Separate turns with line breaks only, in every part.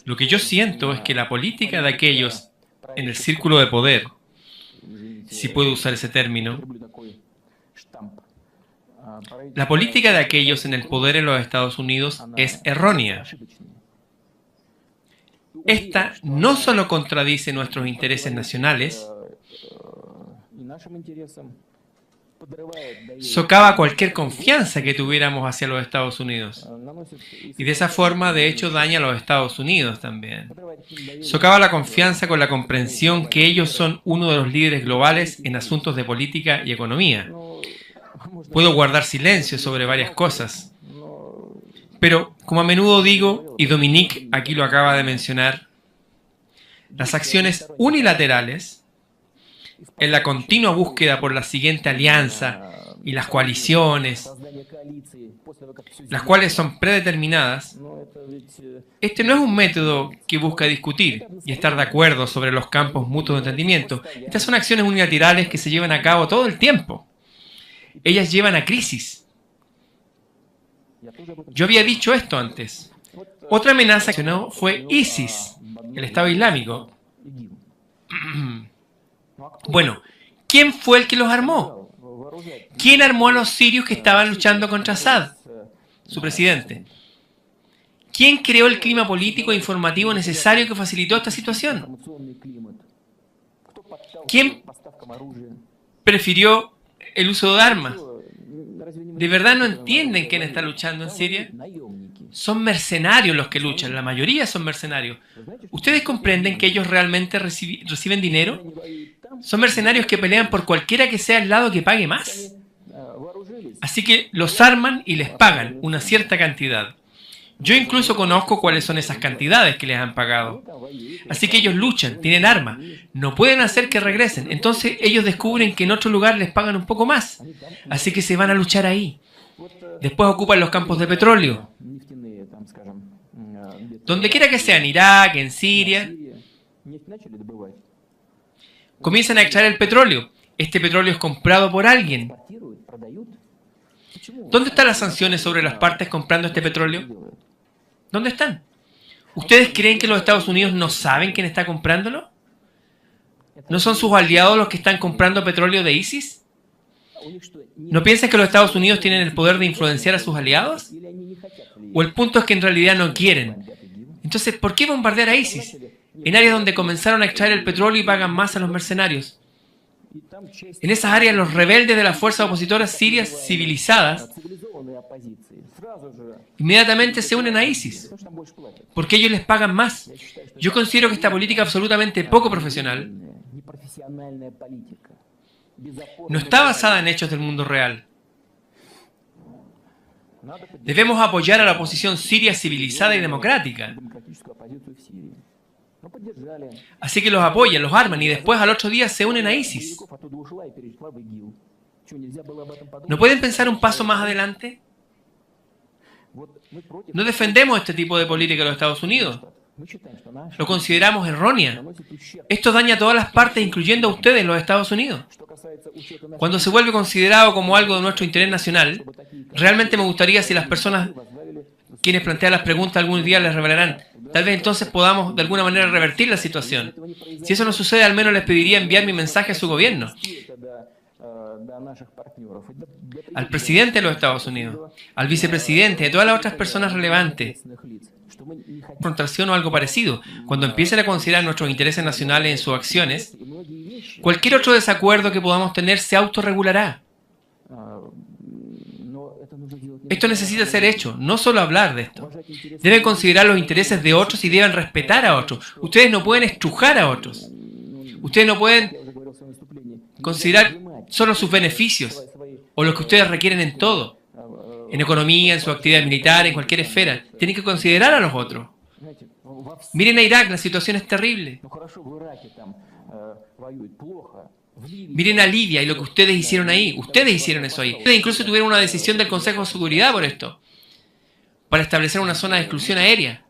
Lo que yo siento es que la política de aquellos en el círculo de poder, si puedo usar ese término, la política de aquellos en el poder en los Estados Unidos es errónea. Esta no solo contradice nuestros intereses nacionales, socava cualquier confianza que tuviéramos hacia los Estados Unidos. Y de esa forma, de hecho, daña a los Estados Unidos también. Socava la confianza con la comprensión que ellos son uno de los líderes globales en asuntos de política y economía. Puedo guardar silencio sobre varias cosas, pero como a menudo digo, y Dominique aquí lo acaba de mencionar, las acciones unilaterales en la continua búsqueda por la siguiente alianza y las coaliciones, las cuales son predeterminadas, este no es un método que busca discutir y estar de acuerdo sobre los campos mutuos de entendimiento. Estas son acciones unilaterales que se llevan a cabo todo el tiempo. Ellas llevan a crisis. Yo había dicho esto antes. Otra amenaza que no fue ISIS, el Estado Islámico. Bueno, ¿quién fue el que los armó? ¿Quién armó a los sirios que estaban luchando contra Assad, su presidente? ¿Quién creó el clima político e informativo necesario que facilitó esta situación? ¿Quién prefirió el uso de armas? ¿De verdad no entienden quién está luchando en Siria? Son mercenarios los que luchan, la mayoría son mercenarios. ¿Ustedes comprenden que ellos realmente reciben dinero? Son mercenarios que pelean por cualquiera que sea el lado que pague más. Así que los arman y les pagan una cierta cantidad. Yo incluso conozco cuáles son esas cantidades que les han pagado. Así que ellos luchan, tienen armas, no pueden hacer que regresen. Entonces ellos descubren que en otro lugar les pagan un poco más. Así que se van a luchar ahí. Después ocupan los campos de petróleo. Donde quiera que sea, en Irak, en Siria, comienzan a extraer el petróleo. Este petróleo es comprado por alguien. ¿Dónde están las sanciones sobre las partes comprando este petróleo? ¿Dónde están? ¿Ustedes creen que los Estados Unidos no saben quién está comprándolo? ¿No son sus aliados los que están comprando petróleo de ISIS? ¿No piensan que los Estados Unidos tienen el poder de influenciar a sus aliados? ¿O el punto es que en realidad no quieren? Entonces, ¿por qué bombardear a ISIS? En áreas donde comenzaron a extraer el petróleo y pagan más a los mercenarios. En esas áreas los rebeldes de las fuerzas opositoras sirias civilizadas inmediatamente se unen a ISIS, porque ellos les pagan más. Yo considero que esta política absolutamente poco profesional no está basada en hechos del mundo real. Debemos apoyar a la oposición siria civilizada y democrática. Así que los apoyan, los arman y después al otro día se unen a ISIS. ¿No pueden pensar un paso más adelante? No defendemos este tipo de política de los Estados Unidos. Lo consideramos errónea. Esto daña a todas las partes, incluyendo a ustedes, los Estados Unidos. Cuando se vuelve considerado como algo de nuestro interés nacional, realmente me gustaría si las personas quienes plantean las preguntas algún día les revelarán. Tal vez entonces podamos de alguna manera revertir la situación. Si eso no sucede, al menos les pediría enviar mi mensaje a su gobierno, al presidente de los Estados Unidos, al vicepresidente, a todas las otras personas relevantes. Confrontación o algo parecido. Cuando empiecen a considerar nuestros intereses nacionales en sus acciones, cualquier otro desacuerdo que podamos tener se autorregulará. Esto necesita ser hecho, no solo hablar de esto. Deben considerar los intereses de otros y deben respetar a otros. Ustedes no pueden estrujar a otros. Ustedes no pueden considerar solo sus beneficios o lo que ustedes requieren en todo. En economía, en su actividad militar, en cualquier esfera. Tienen que considerar a los otros. Miren a Irak, la situación es terrible. Miren a Libia y lo que ustedes hicieron ahí. Ustedes hicieron eso ahí. Ustedes incluso tuvieron una decisión del Consejo de Seguridad por esto. Para establecer una zona de exclusión aérea.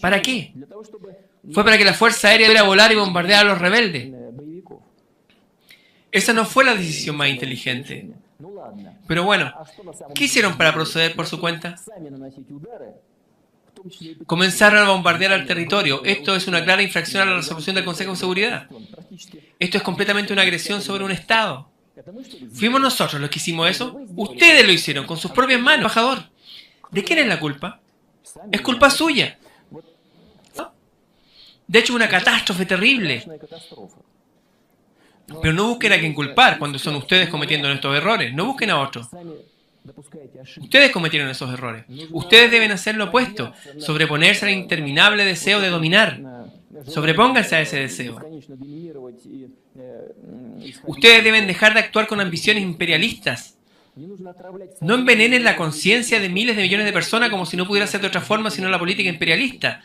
¿Para qué? Fue para que la Fuerza Aérea pudiera volar y bombardear a los rebeldes. Esa no fue la decisión más inteligente. Pero bueno, ¿qué hicieron para proceder por su cuenta? comenzaron a bombardear al territorio. Esto es una clara infracción a la resolución del Consejo de Seguridad. Esto es completamente una agresión sobre un Estado. ¿Fuimos nosotros los que hicimos eso? Ustedes lo hicieron con sus propias manos, embajador. ¿De quién es la culpa? Es culpa suya. De hecho, una catástrofe terrible. Pero no busquen a quien culpar cuando son ustedes cometiendo estos errores. No busquen a otro. Ustedes cometieron esos errores. Ustedes deben hacer lo opuesto. Sobreponerse al interminable deseo de dominar. Sobrepónganse a ese deseo. Ustedes deben dejar de actuar con ambiciones imperialistas. No envenenen la conciencia de miles de millones de personas como si no pudiera ser de otra forma sino la política imperialista.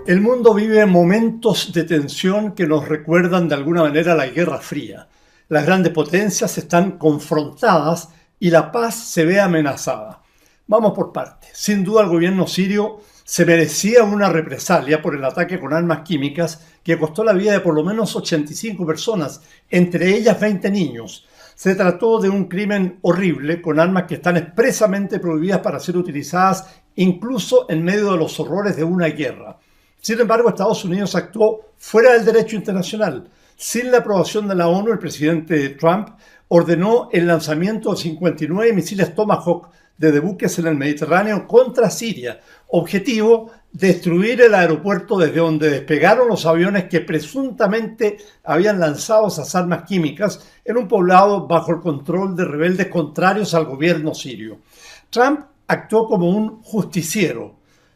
El mundo vive momentos de tensión que nos recuerdan de alguna manera la Guerra Fría. Las grandes potencias están confrontadas y la paz se ve amenazada. Vamos por partes. Sin duda el gobierno sirio se merecía una represalia por el ataque con armas químicas que costó la vida de por lo menos 85 personas, entre ellas 20 niños. Se trató de un crimen horrible con armas que están expresamente prohibidas para ser utilizadas incluso en medio de los horrores de una guerra. Sin embargo, Estados Unidos actuó fuera del derecho internacional. Sin la aprobación de la ONU, el presidente Trump ordenó el lanzamiento de 59 misiles Tomahawk desde buques en el Mediterráneo contra Siria. Objetivo, destruir el aeropuerto desde donde despegaron los aviones que presuntamente habían lanzado esas armas químicas en un poblado bajo el control de rebeldes contrarios al gobierno sirio. Trump actuó como un justiciero.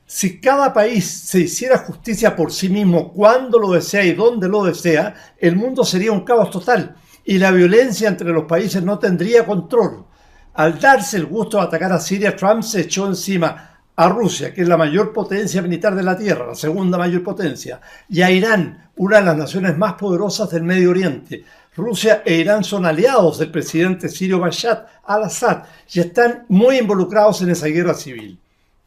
Si cada país se hiciera justicia por sí mismo cuando lo desea y donde lo desea, el mundo sería un caos total y la violencia entre los países no tendría control. Al darse el gusto de atacar a Siria, Trump se echó encima a Rusia, que es la mayor potencia militar de la Tierra, la segunda mayor potencia, y a Irán, una de las naciones más poderosas del Medio Oriente. Rusia e Irán son aliados del presidente sirio Bashar al-Assad y están muy involucrados en esa guerra civil.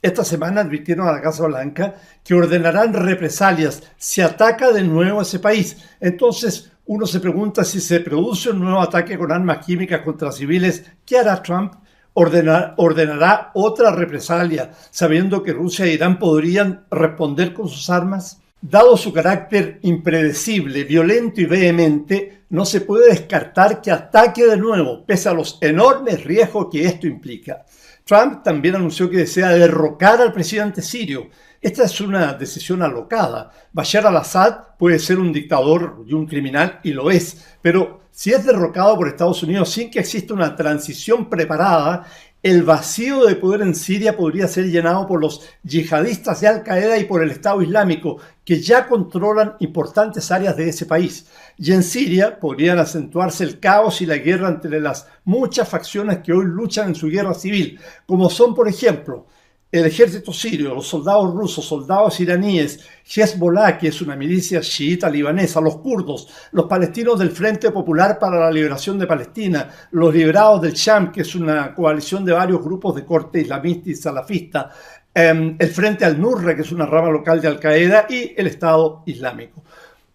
Esta semana advirtieron a la Casa Blanca que ordenarán represalias si ataca de nuevo a ese país. Entonces uno se pregunta si se produce un nuevo ataque con armas químicas contra civiles, ¿qué hará Trump? ¿Ordenará otra represalia sabiendo que Rusia e Irán podrían responder con sus armas? Dado su carácter impredecible, violento y vehemente, no se puede descartar que ataque de nuevo, pese a los enormes riesgos que esto implica. Trump también anunció que desea derrocar al presidente sirio. Esta es una decisión alocada. Bashar al-Assad puede ser un dictador y un criminal, y lo es, pero si es derrocado por Estados Unidos sin que exista una transición preparada, el vacío de poder en Siria podría ser llenado por los yihadistas de Al-Qaeda y por el Estado Islámico, que ya controlan importantes áreas de ese país. Y en Siria podrían acentuarse el caos y la guerra entre las muchas facciones que hoy luchan en su guerra civil, como son, por ejemplo, el ejército sirio, los soldados rusos, soldados iraníes, Hezbollah, que es una milicia chiita libanesa, los kurdos, los palestinos del Frente Popular para la Liberación de Palestina, los liberados del Sham, que es una coalición de varios grupos de corte islamista y salafista, el Frente al-Nusra, que es una rama local de Al-Qaeda, y el Estado Islámico.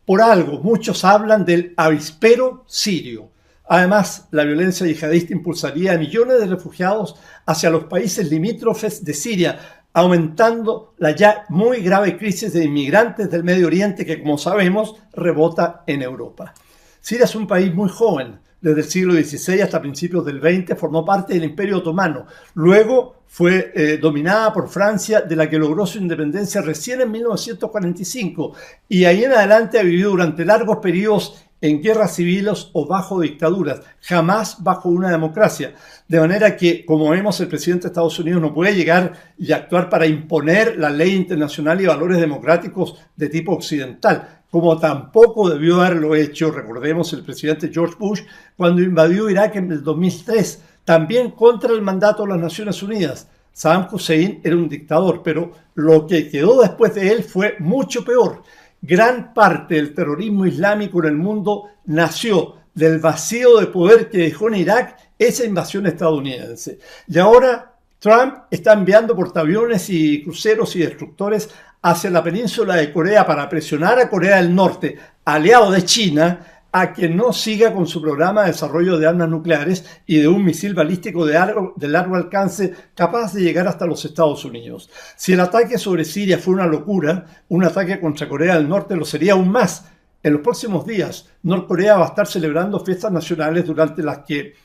Por algo, muchos hablan del avispero sirio. Además, la violencia yihadista impulsaría a millones de refugiados hacia los países limítrofes de Siria, aumentando la ya muy grave crisis de inmigrantes del Medio Oriente que, como sabemos, rebota en Europa. Siria es un país muy joven. Desde el siglo XVI hasta principios del XX formó parte del Imperio Otomano. Luego fue dominada por Francia, de la que logró su independencia recién en 1945. Y ahí en adelante ha vivido durante largos periodos en guerras civiles o bajo dictaduras, jamás bajo una democracia. De manera que, como vemos, el presidente de Estados Unidos no puede llegar y actuar para imponer la ley internacional y valores democráticos de tipo occidental, como tampoco debió haberlo hecho, recordemos, el presidente George Bush cuando invadió Irak en el 2003, también contra el mandato de las Naciones Unidas. Saddam Hussein era un dictador, pero lo que quedó después de él fue mucho peor. Gran parte del terrorismo islámico en el mundo nació del vacío de poder que dejó en Irak esa invasión estadounidense. Y ahora Trump está enviando portaaviones y cruceros y destructores hacia la península de Corea para presionar a Corea del Norte, aliado de China, a que no siga con su programa de desarrollo de armas nucleares y de un misil balístico de largo alcance capaz de llegar hasta los Estados Unidos. Si el ataque sobre Siria fue una locura, un ataque contra Corea del Norte lo sería aún más. En los próximos días, Norcorea va a estar celebrando fiestas nacionales durante las que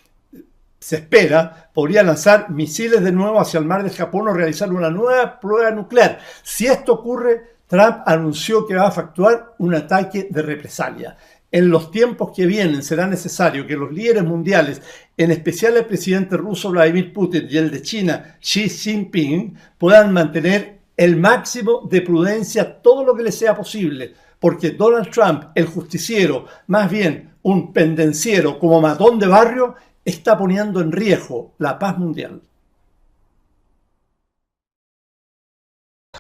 se espera podría lanzar misiles de nuevo hacia el mar de Japón o realizar una nueva prueba nuclear. Si esto ocurre, Trump anunció que va a efectuar un ataque de represalia. En los tiempos que vienen será necesario que los líderes mundiales, en especial el presidente ruso Vladimir Putin y el de China Xi Jinping, puedan mantener el máximo de prudencia todo lo que les sea posible, porque Donald Trump, el justiciero, más bien un pendenciero como matón de barrio, está poniendo en riesgo la paz mundial.